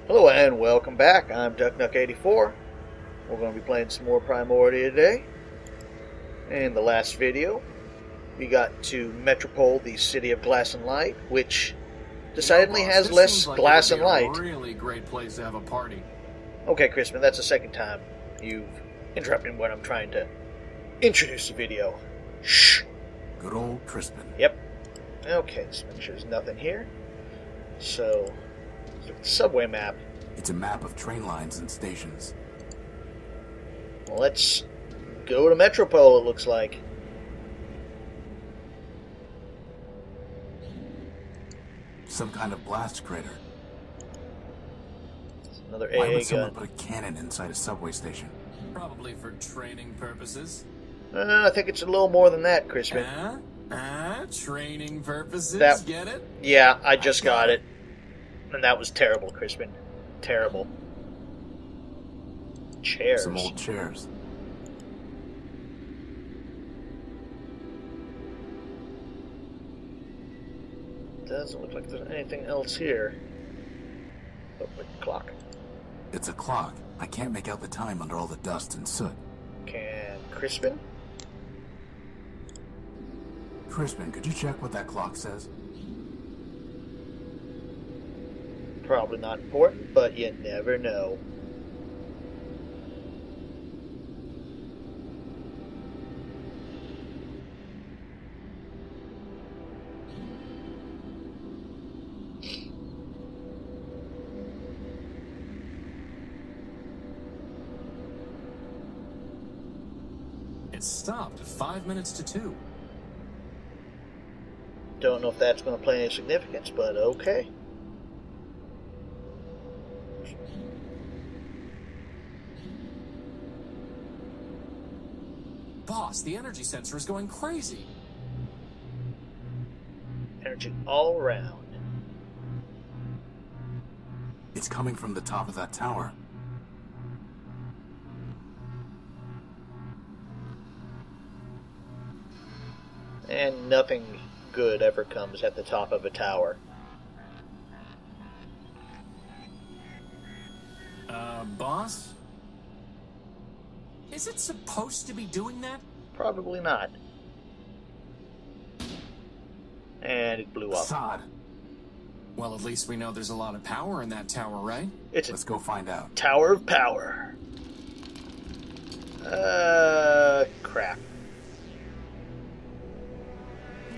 Hello and welcome back. I'm Ducknuck84. We're going to be playing some more Primordia today. In the last video, we got to Metropole, the city of glass and light, which decidedly has less glass and light. A really great place to have a party. Okay, Crispin, that's the second time you've interrupted when I'm trying to introduce the video. Shh. Good old Crispin. Yep. Okay, let's make sure there's nothing here. So, subway map. It's a map of train lines and stations. Well, let's go to Metropole, it looks like. Some kind of blast crater. It's another Why AA would someone gun. put a cannon inside a subway station? Probably for training purposes. I think it's a little more than that, Crispin. Training purposes? Get it? Yeah, I just got it. And that was terrible, Crispin. Terrible. Chairs. Some old chairs. Doesn't look like there's anything else here. Oh, wait, clock. It's a clock. I can't make out the time under all the dust and soot. Can Crispin? Crispin, could you check what that clock says? Probably not important, but you never know. It stopped 5 minutes to 2. Don't know if that's going to play any significance, but okay. Boss, the energy sensor is going crazy. Energy all around. It's coming from the top of that tower. And nothing good ever comes at the top of a tower. Boss? Is it supposed to be doing that? Probably not. And it blew up. Sod. Well, at least we know there's a lot of power in that tower, right? It's Let's a go find out. tower of power. Crap.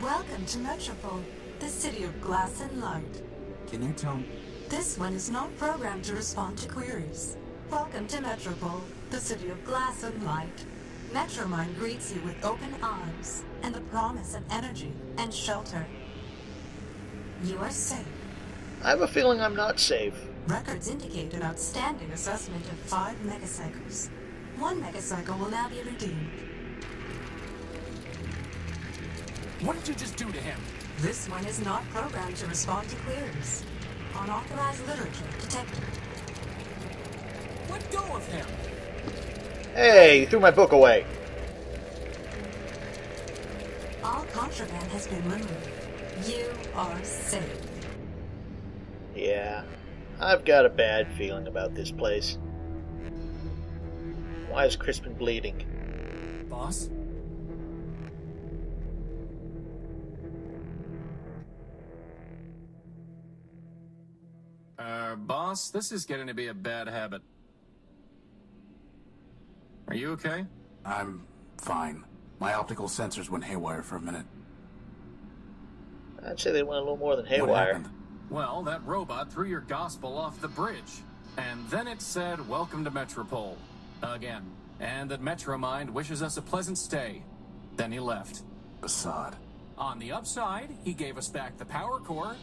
Welcome to Metropole, the city of glass and light. Can you tell me? This one is not programmed to respond to queries. Welcome to Metropole, the city of glass and light. Metromind greets you with open arms and the promise of energy and shelter. You are safe. I have a feeling I'm not safe. Records indicate an outstanding assessment of 5 megacycles. 1 megacycle will now be redeemed. What did you just do to him? This one is not programmed to respond to queries. Unauthorized literature detected. Let go of him! Hey, you threw my book away. All contraband has been removed. You are safe. Yeah, I've got a bad feeling about this place. Why is Crispin bleeding? Boss? Boss, this is getting to be a bad habit. Are you okay? I'm fine. My optical sensors went haywire for a minute. I'd say they went a little more than What haywire. happened? Well, that robot threw your gospel off the bridge. And then it said, "Welcome to Metropole." Again. And that Metromind wishes us a pleasant stay. Then he left. Sod. On the upside, he gave us back the power core.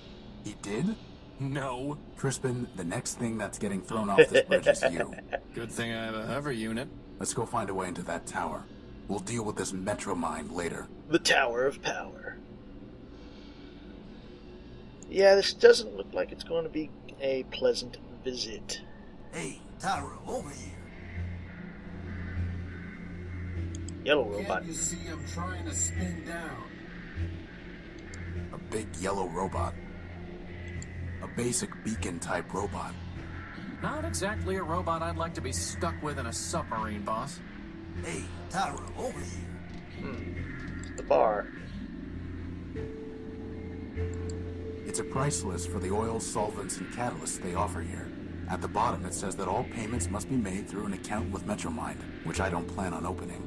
He did? No. Crispin, the next thing that's getting thrown off this bridge is you. Good thing I have a hover unit. Let's go find a way into that tower. We'll deal with this Metromind later. The Tower of Power. Yeah, this doesn't look like it's going to be a pleasant visit. Hey, Tyra, over here. Yellow robot. Can't you see I'm trying to spin down? A big yellow robot. A basic beacon-type robot. Not exactly a robot I'd like to be stuck with in a submarine, boss. Hey, Tyro, over here. The bar. It's a price list for the oils, solvents, and catalysts they offer here. At the bottom, it says that all payments must be made through an account with Metromind, which I don't plan on opening.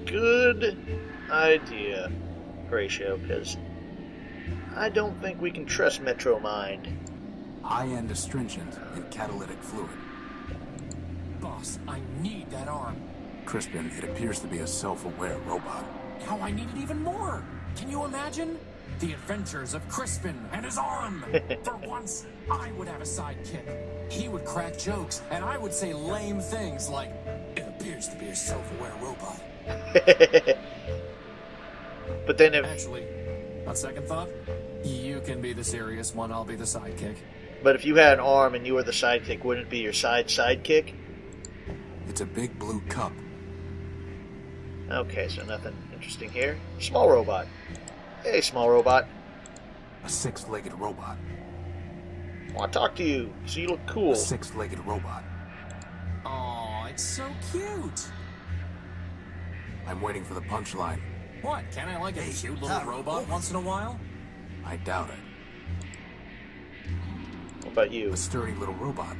Good idea, Horatio, because I don't think we can trust Metromind. High-end astringent and catalytic fluid. Boss, I need that arm. Crispin, it appears to be a self-aware robot. Now I need it even more. Can you imagine? The adventures of Crispin and his arm. For once, I would have a sidekick. He would crack jokes, and I would say lame things like, "It appears to be a self-aware robot." But then if... Actually, on second thought, you can be the serious one, I'll be the sidekick. But if you had an arm and you were the sidekick, wouldn't it be your sidekick? It's a big blue cup. Okay, so nothing interesting here. Small robot. Hey, small robot. A six-legged robot. I want to talk to you, so you look cool. A six-legged robot. Aw, it's so cute. I'm waiting for the punchline. What, can I like a cute little robot once in a while? I doubt it. What about you? A sturdy little robot.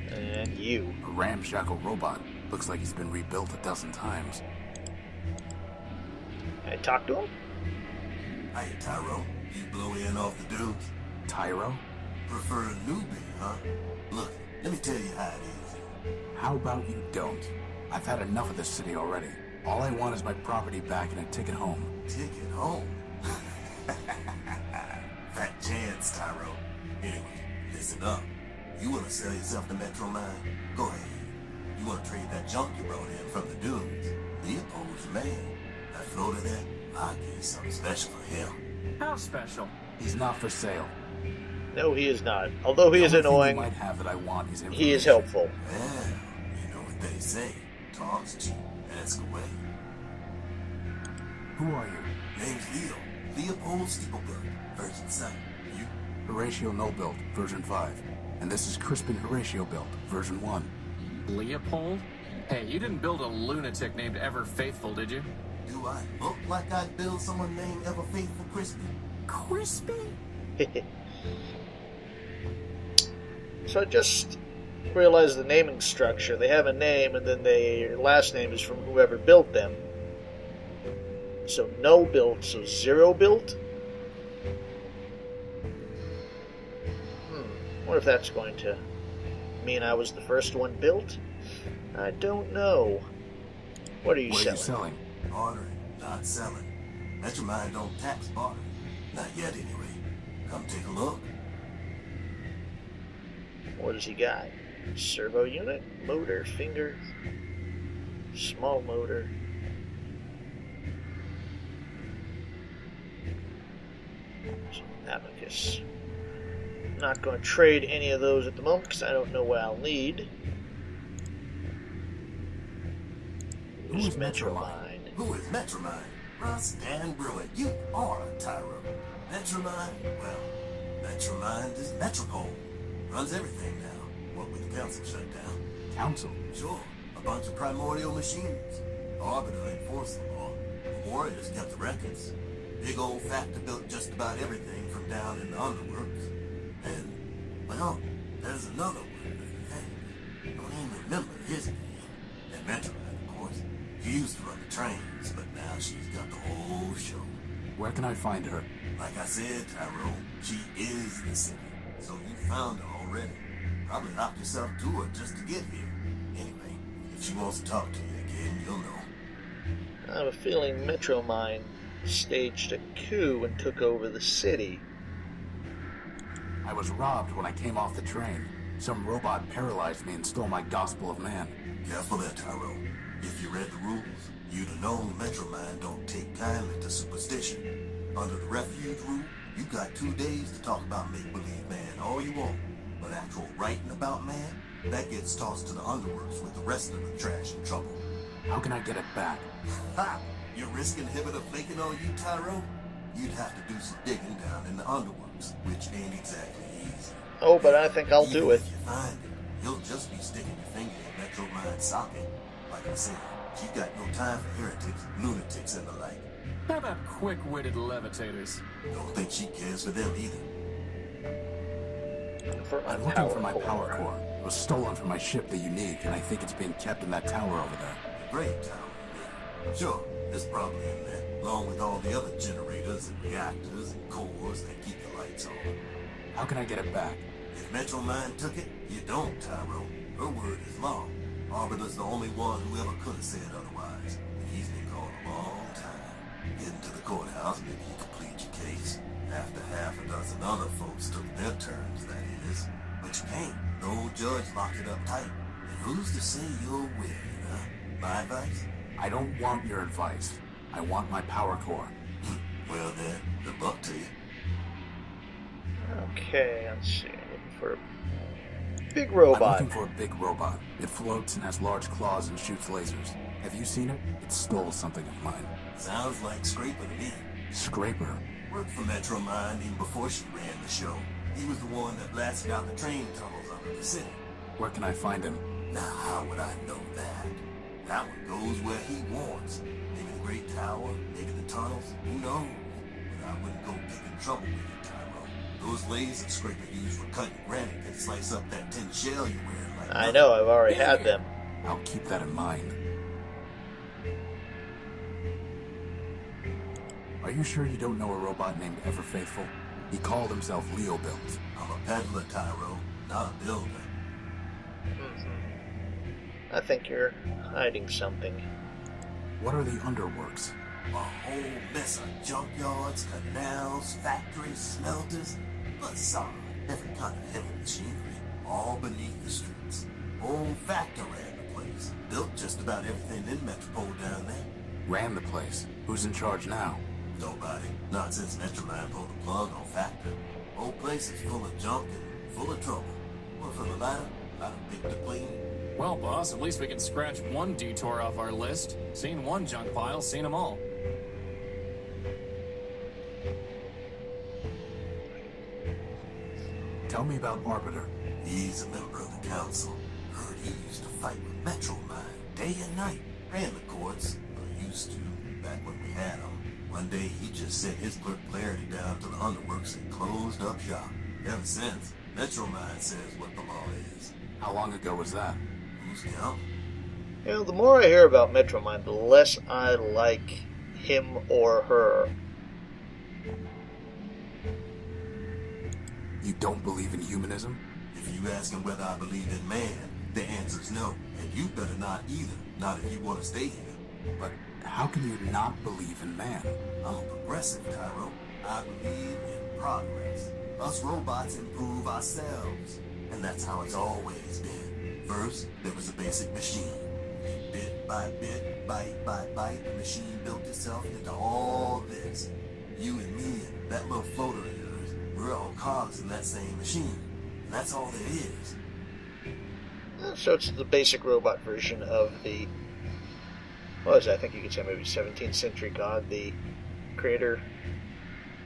And you. A ramshackle robot. Looks like he's been rebuilt a dozen times. Can I talk to him? Hey, Tyro, you blow in off the dudes? Tyro? Prefer a newbie, huh? Look, let me tell you how it is. How about you don't? I've had enough of this city already. All I want is my property back and a ticket home. Ticket home? Fat chance, Tyro. Anyway, listen up. You want to sell yourself to Metromind? Go ahead. You want to trade that junk you brought in from the dunes? Leopold's your man. That floater there, I'll give you something special for him. How special? He's not for sale. No, he is not. Although he is The only thing annoying, you might have that I want is he is information. helpful. Well, you know what they say. Talk's cheap. Ask away. Who are you? Name's Leo. Leopold Steeplebuck. Virgin Sight. You? Horatio No-Built, version 5. And this is Crispin Horatio Built, version 1. Leopold? Hey, you didn't build a lunatic named Ever Faithful, did you? Do I look like I'd build someone named Ever Faithful Crispy? Crispy? So I just realized the naming structure. They have a name, and then their last name is from whoever built them. So no built, so zero built? What if that's going to mean I was the first one built? I don't know. What are you What are selling? you selling? Bartering, not selling. Metromind don't tax bartering. Not yet, anyway. Come take a look. What does he got? Servo unit? Motor? Finger? Small motor? Abacus. Not going to trade any of those at the moment because I don't know what I'll need. Who's Who's Metromind? Who is Metromind? Russ Dan Bruin, you are a Tyro. Metromind? Well, Metromind is Metropole. Runs everything now. What with the council shut down? Council? Sure, a bunch of primordial machines. Arbiter enforced the law. The warriors kept the records. Big old factor built just about everything from down in the underworks. And, well, there's another one, I think. Don't even remember his name. And Metromind, of course. She used to run the trains, but now she's got the whole show. Where can I find her? Like I said, Tyro, she is the city. So you found her already. Probably locked yourself to her just to get here. Anyway, if she wants to talk to you again, you'll know. I have a feeling Metromind staged a coup and took over the city. I was robbed when I came off the train. Some robot paralyzed me and stole my Gospel of Man. Careful there, Tyro. If you read the rules, you'd have known Metromind don't take kindly to superstition. Under the refuge rule, you got 2 days to talk about make-believe man all you want. But actual writing about man, that gets tossed to the underworks with the rest of the trash and trouble. How can I get it back? Ha! Your risk inhibitor flaking on you, Tyro? You'd have to do some digging down in the underworks, which ain't exactly easy. Oh, but I think I'll do it. If you find it, you'll just be sticking your finger in Metro Mind's socket. Like I said, she's got no time for heretics, lunatics, and the like. How about quick-witted levitators? Don't think she cares for them either. I'm looking for my power core. It was stolen from my ship, the Unique, and I think it's being kept in that tower over there. Great tower, man. Sure, it's probably in there, along with all the other generators and reactors and cores that keep the lights on. How can I get it back? If Metro Mind took it, you don't, Tyro. Her word is law. Arbiter's the only one who ever could have said otherwise. And he's been gone a long time. Getting to the courthouse, maybe you could plead your case. After half a dozen other folks took their turns, that is. But you can't. No judge locked it up tight. And who's to say you're willing, huh? My advice? I don't want your advice. I want my power core. Well then, good luck to you. Okay, let's see. I'm looking for a big I'm robot. looking for a big robot. It floats and has large claws and shoots lasers. Have you seen it? It stole something of mine. Sounds like Scraper to me. Scraper? Worked for Metro Mind even before she ran the show. He was the one that blasted out the train tunnels under the city. Where can I find him? Now, how would I know that? That one goes where he wants. Maybe the Great Tower, maybe the tunnels, who knows? But I wouldn't go picking trouble with you, Tyro. Those lasers Scraper used for cutting granite that slice up that tin shell you're wearing like I know, I've already had them. I'll keep that in mind. Are you sure you don't know a robot named Ever Faithful? He called himself Leo Built. I'm a peddler, Tyro, not a builder. I think you're hiding something. What are the underworks? A whole mess of junkyards, canals, factories, smelters, facade, every kind of heavy machinery, all beneath the streets. Old factor ran the place, built just about everything in Metropole down there. Ran the place. Who's in charge now? Nobody, not since Metromine pulled the plug on Factor. Whole place is full of junk and full of trouble. One for the latter, not a big to clean. Well, boss, at least we can scratch one detour off our list. Seen one junk pile, seen them all. Tell me about Arbiter. He's a member of the council. Heard he used to fight with Metromine day and night. Ran the courts, or used to, back when we had him. One day he just sent his clerk Clarity down to the underworks and closed up shop. Ever since, Metromine says what the law is. How long ago was that? Who's counting? You know, the more I hear about Metromine, the less I like him or her. You don't believe in humanism? If you ask him whether I believe in man, the answer's no. And you better not either. Not if you want to stay here. But how can you not believe in man? I'm a progressive, Tyro. I believe in progress. Us robots improve ourselves. And that's how it's always been. First, there was a basic machine. Bit by bit, bite by bite, the machine built itself into all this. You and me and that little floater of yours, we're all cogs in that same machine. And that's all there is. So it's the basic robot version of the, what was it? I think you could say maybe 17th century god, the creator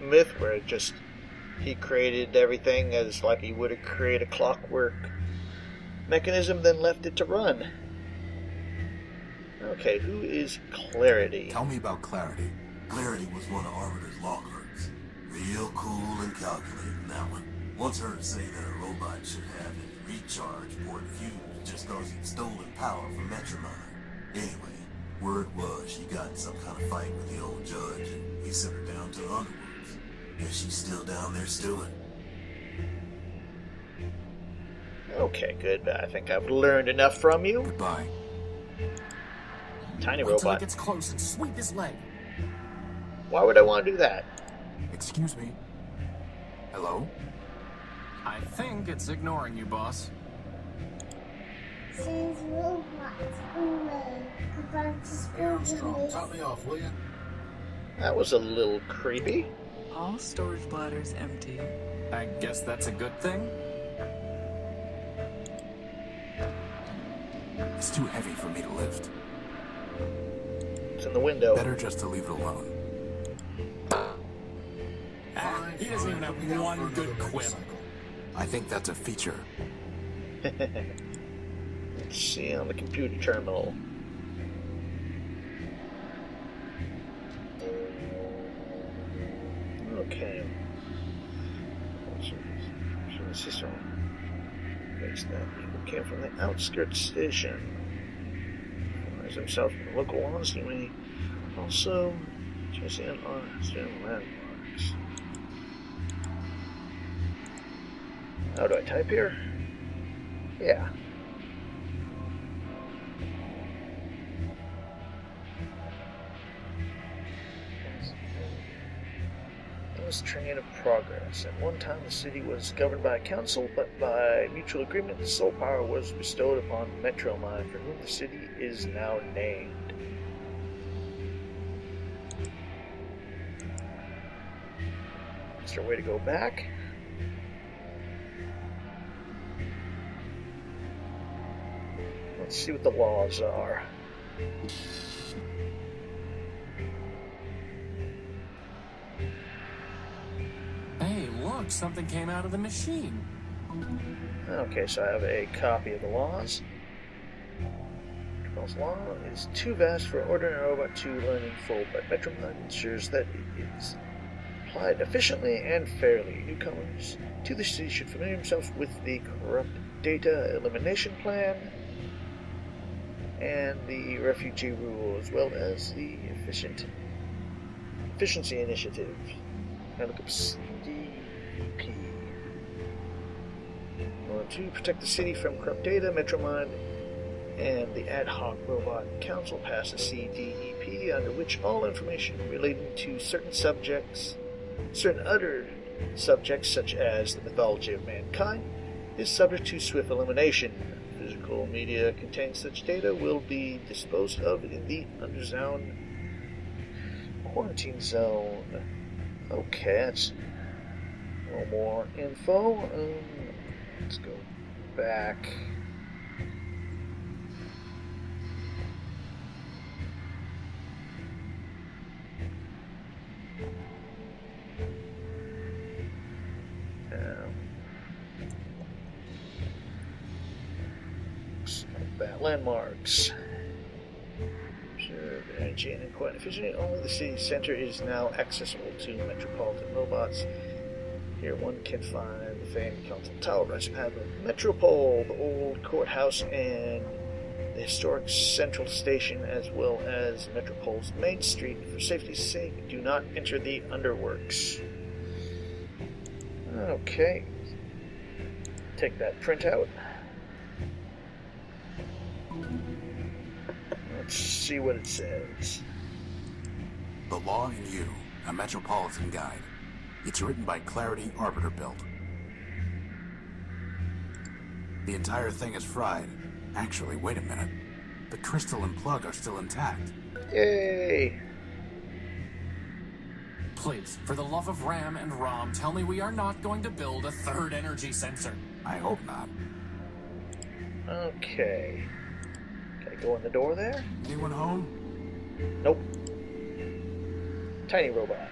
myth, where it just, he created everything as like he would have created a clockwork mechanism, then left it to run. Okay, who is Clarity? Tell me about Clarity. Clarity was one of Arbiter's law clerks. Real cool and calculating, that one. Once heard say that a robot should have his recharge port fused just cause he'd stolen power from Metromine. Anyway, word was she got in some kind of fight with the old judge and he sent her down to the underworlds. Guess she's still down there stewing. Okay, good. I think I've learned enough from you. Goodbye. Tiny Wait till he robot. gets close and sweep his leg. Why would I want to do that? Excuse me. Hello? I think it's ignoring you, boss. Says robots away. About to Armstrong, top me off, will you? That was a little creepy. All storage bladders empty. I guess that's a good thing. It's too heavy for me to lift. It's in the window. Better just to leave it alone. He doesn't even have one good quip. I think that's a feature. Let's see on the computer terminal. Okay. System makes that people came from the outskirts station. As himself from the local laws, he may also just in on certain landmarks. How do I type here? Yeah. Train of progress. At one time the city was governed by a council, but by mutual agreement the sole power was bestowed upon Metromine, for whom the city is now named. Is there a way to go back? Let's see what the laws are. Something came out of the machine. Okay, so I have a copy of the laws. Metropole's law is too vast for an ordinary robot to learn in full, but Metromine ensures that it is applied efficiently and fairly. Newcomers to the city should familiar themselves with the corrupt data elimination plan and the refugee rule, as well as the efficiency initiative. Now look up CDP. To protect the city from corrupt data, Metromine and the Ad Hoc Robot Council passed a CDEP under which all information relating to certain other subjects, such as the mythology of mankind, is subject to swift elimination. Physical media containing such data will be disposed of in the underground quarantine zone. Okay, that's a little more info. Let's go back. Landmarks. Observe energy and quite efficiently. Only the city center is now accessible to metropolitan robots. Here one can find the famed Council Tower, Rising Pad of Metropole, the old courthouse, and the historic Central Station, as well as Metropole's main street. For safety's sake, do not enter the underworks. Okay. Take that printout. Let's see what it says. The Law in You, a Metropolitan Guide. It's written by Clarity Arbiter Built. The entire thing is fried. Actually, wait a minute. The crystal and plug are still intact. Yay! Please, for the love of Ram and Rom, tell me we are not going to build a third energy sensor. I hope not. Okay. Can I go in the door there? Anyone home? Nope. Tiny robot.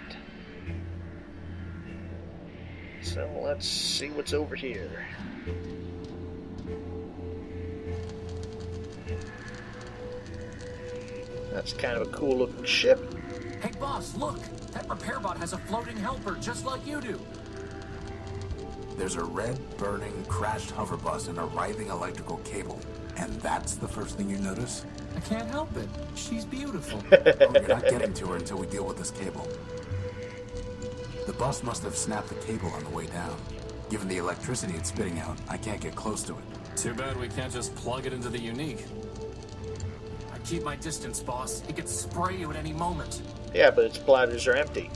So let's see what's over here. That's kind of a cool looking ship. Hey boss, look! That repair bot has a floating helper just like you do. There's a red, burning, crashed hover bus and a writhing electrical cable. And that's the first thing you notice? I can't help it. She's beautiful. Oh, you're not getting to her until we deal with this cable. The bus must have snapped the cable on the way down. Given the electricity it's spitting out, I can't get close to it. Too bad we can't just plug it into the unique. I keep my distance, boss. It could spray you at any moment. Yeah, but its bladders are empty.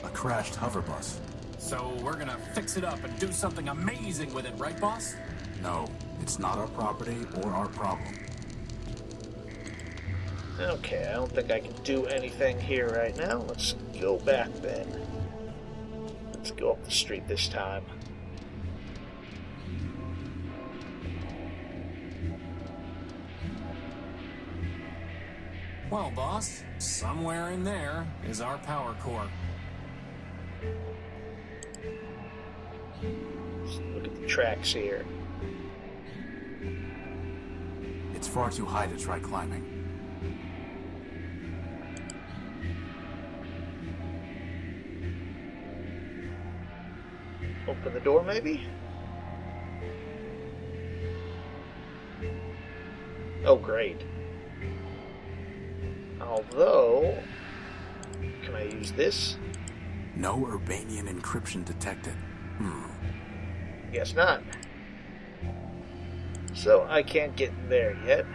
A crashed hover bus. So we're gonna fix it up and do something amazing with it, right, boss? No, it's not our property or our problem. Okay, I don't think I can do anything here right now. Let's go back then. Let's go up the street this time. Well, boss, somewhere in there is our power core. tracks here. It's far too high to try climbing. Open the door, maybe? Oh, great. Although, can I use this? No Urbanian encryption detected. Guess not. So I can't get in there yet.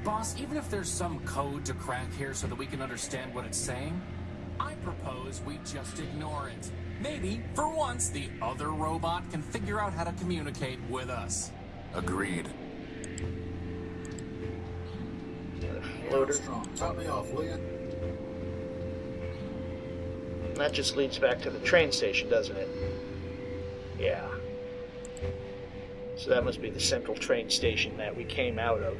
Boss, even if there's some code to crack here so that we can understand what it's saying, I propose we just ignore it. Maybe, for once, the other robot can figure out how to communicate with us. Agreed. Loader. Top me off, will you? That just leads back to the train station, doesn't it? Yeah. So that must be the central train station that we came out of.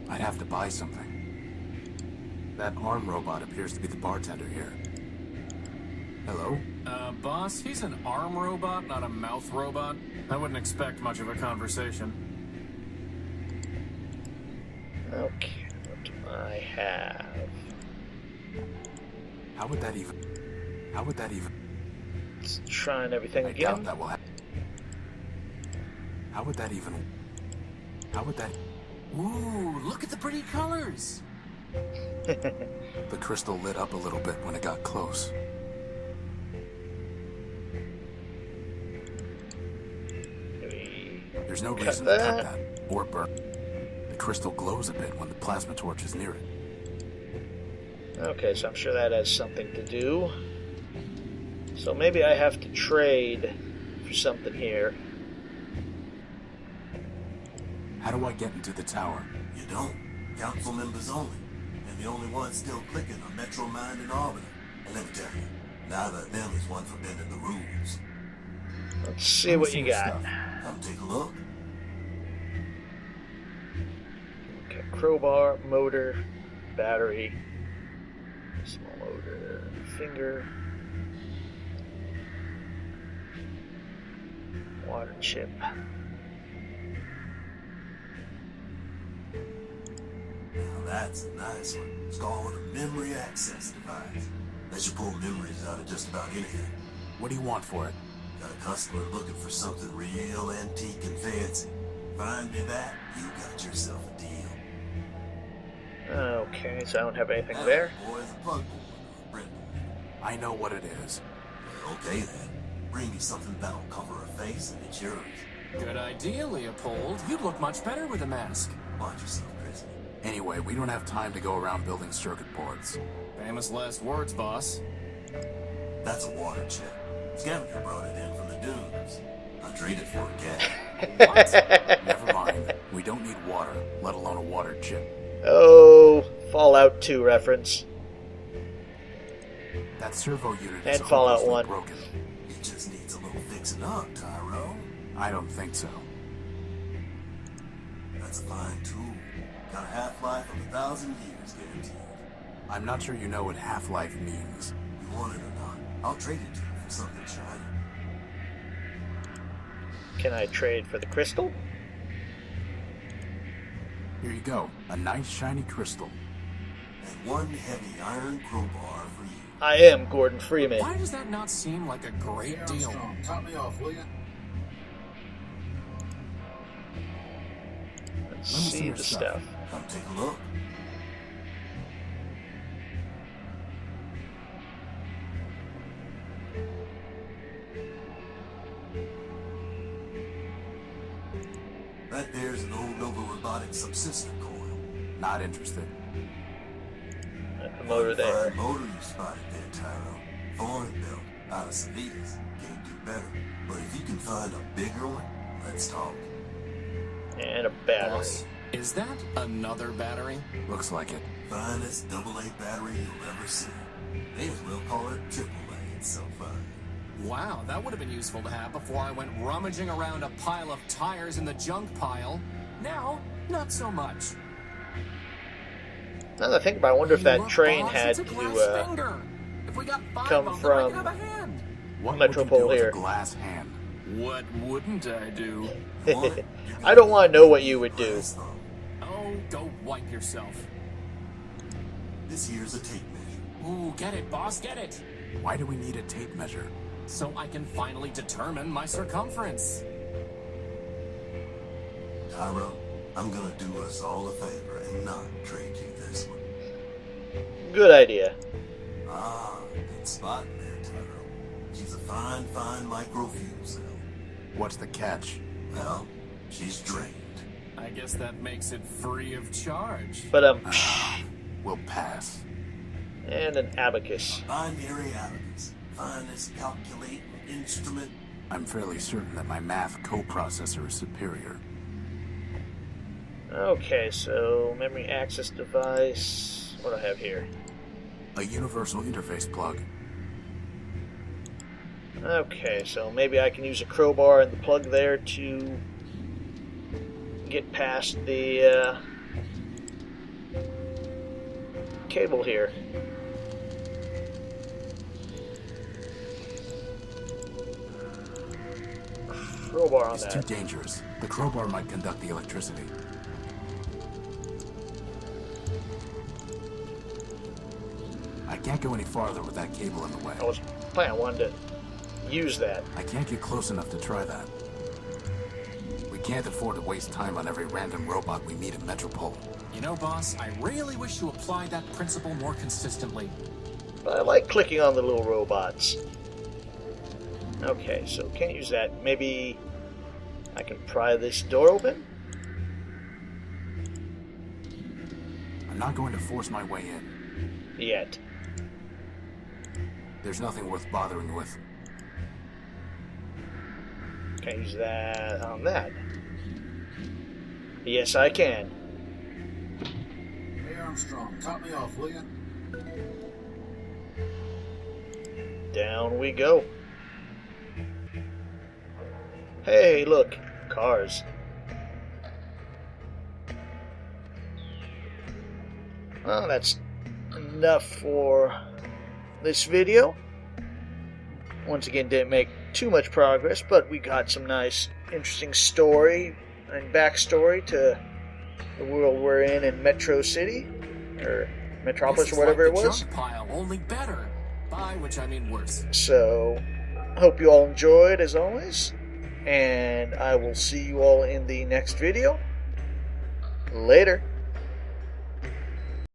I'd have to buy something. That arm robot appears to be the bartender here. Hello? Boss, he's an arm robot, not a mouth robot. I wouldn't expect much of a conversation. Okay, what do I have? How would that even... Let's try everything I again. doubt that will happen. How would that... Ooh, look at the pretty colors! The crystal lit up a little bit when it got close. There's no reason to cut that, or burn. The crystal glows a bit when the plasma torch is near it. Okay, so I'm sure that has something to do. So maybe I have to trade for something here. How do I get into the tower? You don't. Council members only. And the only ones still clicking are Metro Mind and Arbiter. And let me tell you, neither of them is one for bending the rules. Let's see what you got. Come take a look. Okay, crowbar, motor, battery, small motor, finger, water chip. Now that's a nice one. It's called a memory access device. Lets you pull memories out of just about anything. What do you want for it? Got a customer looking for something real antique and fancy. Find me that, you got yourself a deal. Okay, so I don't have anything Now, there. boy's a plug board or a breadboard. I know what it is. Okay then. Bring me something that'll cover her face and it's yours. Good idea, Leopold. You'd look much better with a mask. Watch yourself, Chrissy. Anyway, we don't have time to go around building circuit boards. Famous last words, boss. That's a water chip. Scavenger brought it in from the dunes. I traded for a cat. What? Never mind. We don't need water, let alone a water chip. Oh, Fallout 2 reference. That servo unit And is Fallout hopelessly 1. broken. It just needs a little fixing up, Tyro. I don't think so. That's a fine tool. Got a half-life of 1,000 years guaranteed. I'm not sure you know what half-life means. You want it or not, I'll trade it to you for something shiny. Can I trade for the crystal? Here you go. A nice shiny crystal. And one heavy iron crowbar for you. I am Gordon Freeman. Why does that not seem like a great deal? Top me off, will you? Let's Let me see see your the stuff. stuff. Come take a look. Right there's an old Nova Robotic subsystem coil. Not interested. The motor there. Fine motor you spotted there, Tyro. Foreign built, out of Savitas. Can't do better. But if you can find a bigger one, let's talk. And a battery. Boss, is that another battery? Looks like it. Finest AA battery you'll ever see. May as well call it AAA, it's so fine. Wow, that would have been useful to have before I went rummaging around a pile of tires in the junk pile. Now, not so much. Now that I think about it, I wonder if that Look, train boss, had it's a to glass finger. If we got 5 come of them, I from could have a hand. What Metropole would you do here. with a glass hand? What wouldn't I do? I don't want to know what you would do. Oh, go wipe yourself. This here's a tape measure. Ooh, get it, boss, get it. Why do we need a tape measure? So I can finally determine my circumference. Tyro, I'm gonna do us all a favor and not trade you this one. Good idea. Ah, good spot there, Tyro. She's a fine microfuel cell. What's the catch? Well, she's drained. I guess that makes it free of charge. But We'll pass. and an abacus. Binary abacus. Finest calculating instrument. I'm fairly certain that my math coprocessor is superior. Okay, so memory access device. What do I have here? A universal interface plug. Okay, so maybe I can use a crowbar and the plug there to get past the cable here. Crowbar on It's that. too dangerous. The crowbar might conduct the electricity. I can't go any farther with that cable in the way. I was planning, I wanted to use that. I can't get close enough to try that. We can't afford to waste time on every random robot we meet at Metropole. You know, boss, I really wish you applied that principle more consistently. But I like clicking on the little robots. Okay, so can't use that. Maybe I can pry this door open? I'm not going to force my way in. Yet. There's nothing worth bothering with. Can't use that on that. Yes, I can. Hey Armstrong, top me off, will you? Down we go. Hey, look. Cars. Well, that's enough for this video. Once again, didn't make too much progress, but we got some nice, interesting story and backstory to the world we're in Metro City, or Metropolis, This or is whatever like it the was. junk pile, only better. By which I mean worse. So, hope you all enjoyed as always, and I will see you all in the next video. Later.